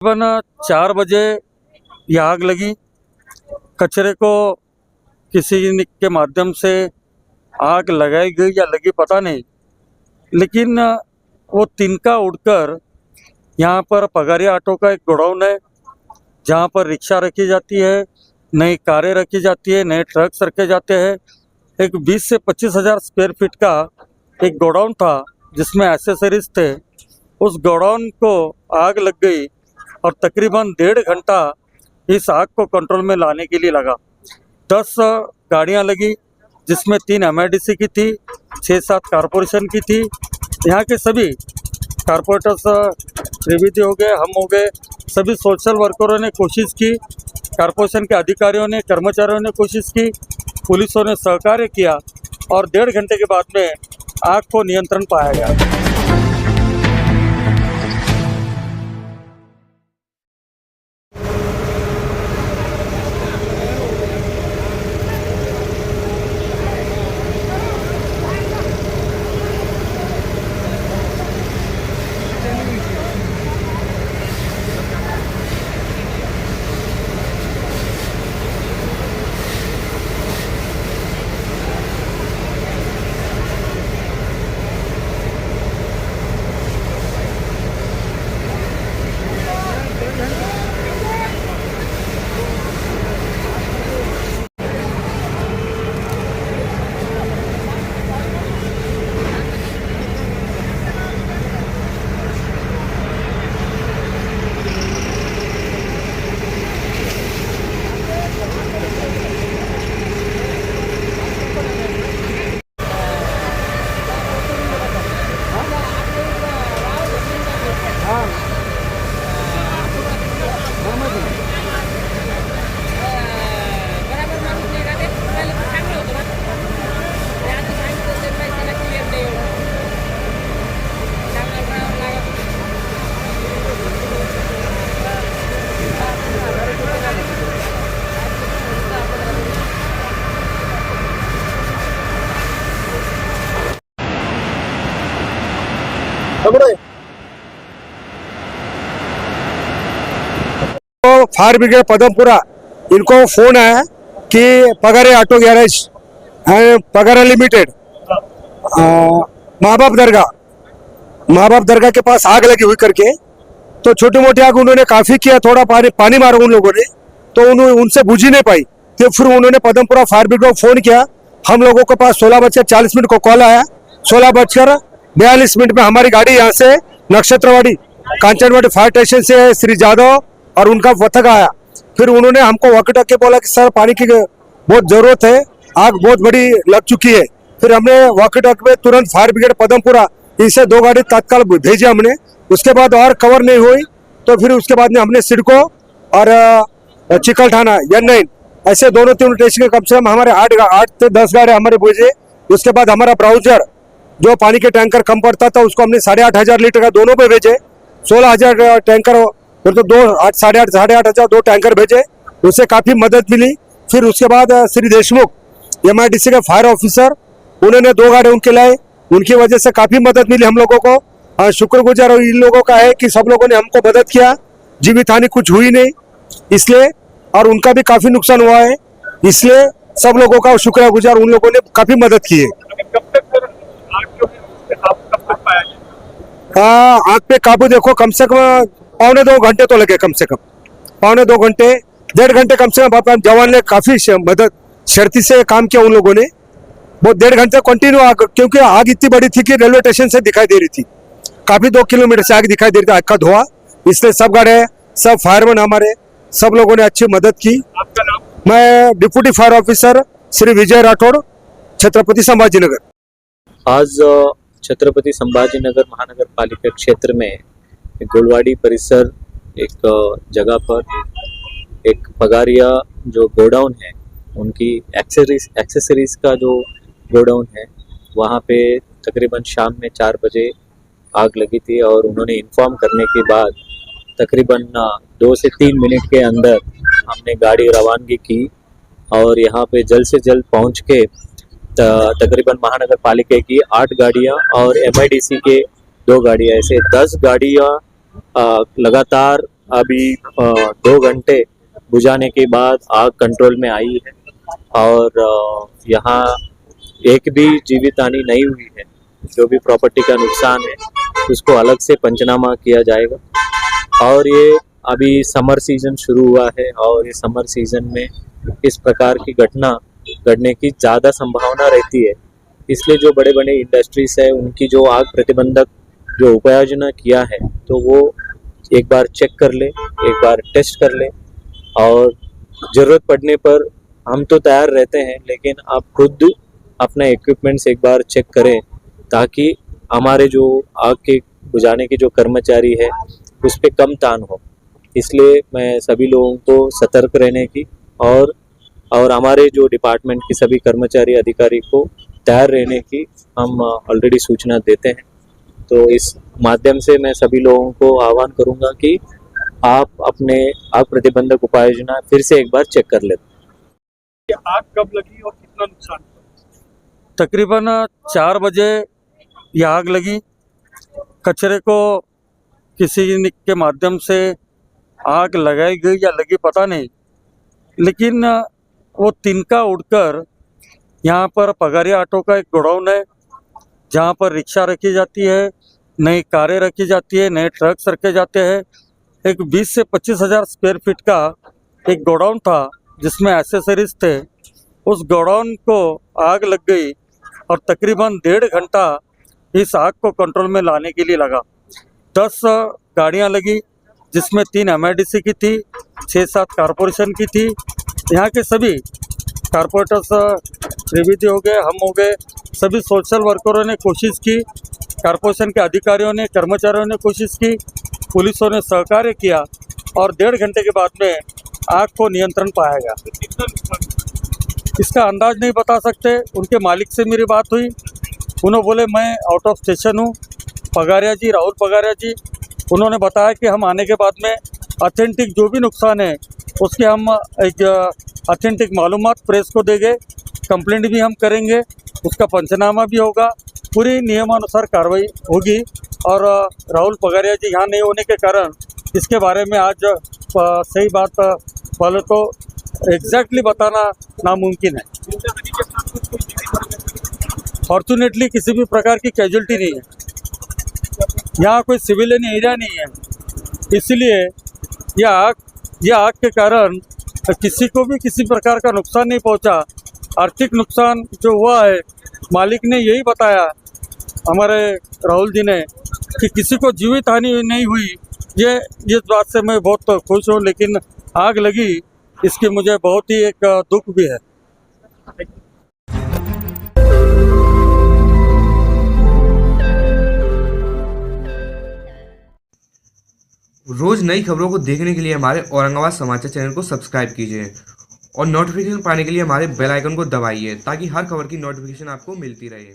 तकरीबन 4 बजे ये आग लगी। कचरे को किसी के माध्यम से आग लगाई गई या लगी पता नहीं, लेकिन वो तिनका उड़कर यहाँ पर पगारिया ऑटो का एक गोडाउन है, जहाँ पर रिक्शा रखी जाती है, नई कारें रखी जाती है, नए ट्रक्स रखे जाते हैं। एक 20 से 25 हज़ार स्क्वायर फीट का एक गोडाउन था जिसमें एक्सेसरीज थे। उस गोडाउन को आग लग गई और तकरीबन 1.5 घंटा इस आग को कंट्रोल में लाने के लिए लगा। 10 गाड़ियां लगी, जिसमें 3 MIDC की थी, 6-7 कारपोरेशन की थी। यहाँ के सभी कारपोरेटर्स, त्रिवेदी हो गए, हम हो गए, सभी सोशल वर्करों ने कोशिश की, कारपोरेशन के अधिकारियों ने, कर्मचारियों ने कोशिश की, पुलिसों ने सहकार्य किया और 1.5 घंटे के बाद में आग को नियंत्रण पाया गया। तो फायर ब्रिगेड पदमपुरा इनको फोन आया कि पगारे ऑटो गैरेज पगारा लिमिटेड माँ बाप दरगाह के पास आग लगी हुई करके। तो छोटी मोटी आग उन्होंने काफी किया, थोड़ा पानी मारा उन लोगों ने, तो उनसे बुझी नहीं पाई। तो फिर उन्होंने पदमपुरा फायर ब्रिगेड को फोन किया। हम लोगों के पास 16:40 को कॉल आया। 16:42 में हमारी गाड़ी यहाँ से नक्षत्रवाड़ी कांचनवाड़ी फायर स्टेशन से श्री जादव और उनका पथक आया। फिर उन्होंने हमको वॉकी टॉकी बोला कि सर पानी की बहुत जरूरत है, आग बहुत बड़ी लग चुकी है। फिर हमने वॉकी टॉकी में तुरंत फायर ब्रिगेड पदमपुरा इनसे 2 गाड़ी तत्काल भेजी हमने। उसके बाद और कवर नहीं हुई, तो फिर उसके बाद में हमने सिडको और चिकलठाना N9 ऐसे दोनों 3 स्टेशन के कम से कम हमारे 8 से 10 गाड़ी हमारे भेजे। उसके बाद हमारा ब्राउजर जो पानी के टैंकर कम पड़ता था उसको हमने 8,500 लीटर का दोनों पे भेजे। 16,000 टैंकर फिर तो 8,500 2 टैंकर भेजे, उससे काफी मदद मिली। फिर उसके बाद श्री देशमुख MIDC के फायर ऑफिसर, उन्होंने 2 गाड़ी उनके लाए, उनकी वजह से काफी मदद मिली हम लोगों को। शुक्रगुजार इन लोगों का है कि सब लोगों ने हमको मदद किया, जीवित हानि कुछ हुई नहीं इसलिए, और उनका भी काफी नुकसान हुआ है इसलिए सब लोगों का शुक्रगुजार, उन लोगों ने काफी मदद की है। आग पे काबू देखो कम से कम 1.25 घंटे तो लगे, कम से कम 1.25 घंटे 1.5 घंटे कम से कम। जवान ने काफी मदद शर्ती से काम किया उन लोगों ने, वो 1.5 घंटे कंटिन्यू आग, क्योंकि आग इतनी बड़ी थी कि रेलवे स्टेशन से दिखाई दे रही थी, काफी 2 किलोमीटर से आग दिखाई दे रही थी, आग का धुआं। इसलिए सब गाड़े सब फायरमैन हमारे सब लोगों ने अच्छी मदद की। मैं deputy fire officer Shri Vijay Rathore, Chhatrapati Sambhajinagar. आज छत्रपति संभाजीनगर महानगर पालिका क्षेत्र में गोलवाड़ी परिसर एक जगह पर एक पगारिया जो गोडाउन है, उनकी एक्सेसरीज का जो गोडाउन है, वहाँ पे तकरीबन शाम में 4 बजे आग लगी थी और उन्होंने इन्फॉर्म करने के बाद तकरीबन 2 से 3 मिनट के अंदर हमने गाड़ी रवानगी की और यहाँ पे जल्द से जल्द पहुँच के तकरीबन महानगर पालिका की 8 गाड़ियाँ और MIDC के 2 गाड़ियाँ, ऐसे 10 गाड़ियाँ लगातार अभी 2 घंटे बुझाने के बाद आग कंट्रोल में आई है और यहाँ एक भी जीवित हानि नहीं हुई है। जो भी प्रॉपर्टी का नुकसान है उसको अलग से पंचनामा किया जाएगा। और ये अभी समर सीजन शुरू हुआ है और ये समर सीजन में इस प्रकार की घटना घटने की ज़्यादा संभावना रहती है। इसलिए जो बड़े बड़े इंडस्ट्रीज है उनकी जो आग प्रतिबंधक जो उपायोजना किया है तो वो एक बार चेक कर ले, एक बार टेस्ट कर ले और ज़रूरत पड़ने पर हम तो तैयार रहते हैं, लेकिन आप खुद अपना इक्विपमेंट्स एक बार चेक करें ताकि हमारे जो आग के बुझाने के जो कर्मचारी है उस पर कम तान हो। इसलिए मैं सभी लोगों को सतर्क रहने की और हमारे जो डिपार्टमेंट की सभी कर्मचारी अधिकारी को तैयार रहने की हम ऑलरेडी सूचना देते हैं। तो इस माध्यम से मैं सभी लोगों को आह्वान करूंगा कि आप अपने आग प्रतिबंधक उपाय योजना फिर से एक बार चेक कर लें। आग कब लगी और कितना नुकसान हुआ? तकरीबन 4 बजे ये आग लगी। कचरे को किसी के माध्यम से आग लगाई गई या लगी पता नहीं, लेकिन वो तिनका उड़कर यहाँ पर पगारिया ऑटो का एक गोडाउन है जहाँ पर रिक्शा रखी जाती है, नई कारें रखी जाती है, नए ट्रक्स रखे जाते हैं। एक 20 से 25 हज़ार स्क्वायर फीट का एक गोडाउन था जिसमें एसेसरीज थे। उस गोडाउन को आग लग गई और तकरीबन 1.5 घंटा इस आग को कंट्रोल में लाने के लिए लगा। 10 गाड़ियाँ लगी जिसमें 3 MIDC की थी, 6-7 कारपोरेशन की थी। यहाँ के सभी कारपोरेटर्स, त्रिवेदी हो गए, हम हो गए, सभी सोशल वर्करों ने कोशिश की, कारपोरेशन के अधिकारियों ने, कर्मचारियों ने कोशिश की, पुलिसों ने सहकार्य किया और 1.5 घंटे के बाद में आग को नियंत्रण पाया गया। कितना नुकसान हुआ? इसका अंदाज नहीं बता सकते। उनके मालिक से मेरी बात हुई, उन्होंने बोले मैं आउट ऑफ स्टेशन हूँ, पगारिया जी, राहुल पगारिया जी। उन्होंने बताया कि हम आने के बाद में ऑथेंटिक जो भी नुकसान है उसके हम एक ऑथेंटिक मालूमात प्रेस को देंगे, कंप्लेंट भी हम करेंगे, उसका पंचनामा भी होगा, पूरी नियमानुसार कार्रवाई होगी। और राहुल पगारिया जी यहाँ नहीं होने के कारण इसके बारे में आज सही बात पहले तो एग्जैक्टली बताना नामुमकिन है। जिंदा हानि के साथ कुछ कोई जीवित हानि नहीं? फॉर्चुनेटली किसी भी प्रकार की कैजुअल्टी नहीं है, यहाँ कोई सिविलियन एरिया नहीं है। इसलिए यह आग के कारण किसी को भी किसी प्रकार का नुकसान नहीं पहुँचा। आर्थिक नुकसान जो हुआ है मालिक ने यही बताया हमारे राहुल जी ने कि किसी को जीवित हानि नहीं हुई। ये बात से मैं बहुत खुश हूँ, लेकिन आग लगी इसकी मुझे बहुत ही एक दुख भी है। रोज नई खबरों को देखने के लिए हमारे औरंगाबाद समाचार चैनल को सब्सक्राइब कीजिए और नोटिफिकेशन पाने के लिए हमारे बेल आइकन को दबाइए ताकि हर खबर की नोटिफिकेशन आपको मिलती रहे।